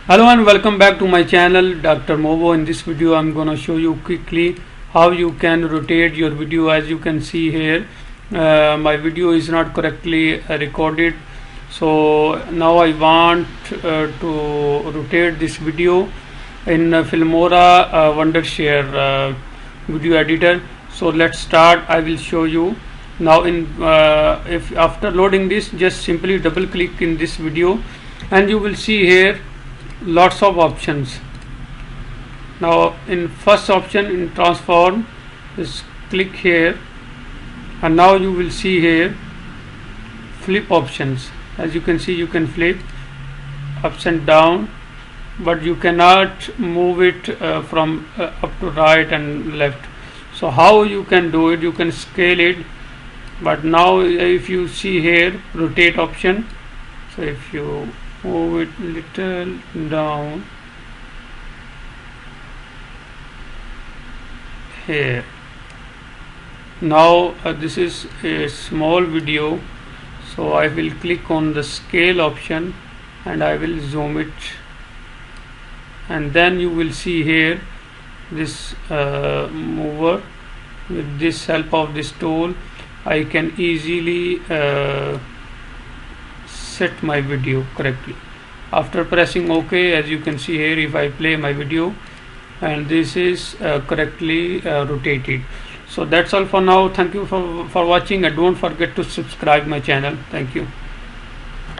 Hello and welcome back to my channel Dr. Movo. In this video I'm gonna show you quickly how you can rotate your video. As you can see here, my video is not correctly recorded, so now I want to rotate this video in Filmora Wondershare video editor. So let's start. I will show you now. If after loading this, just simply double click in this video and you will see here lots of options. Now in first option in transform, just click here and now you will see here flip options. As you can see, you can flip ups and down, but you cannot move it from up to right and left. So how you can do it? You can scale it, but now if you see here rotate option, so if you move it little down here, now this is a small video, so I will click on the scale option and I will zoom it, and then you will see here this mover. With this help of this tool I can easily set my video correctly. After pressing OK, as you can see here, if I play my video, and this is correctly rotated. So that's all for now. Thank you for watching, and don't forget to subscribe my channel. Thank you.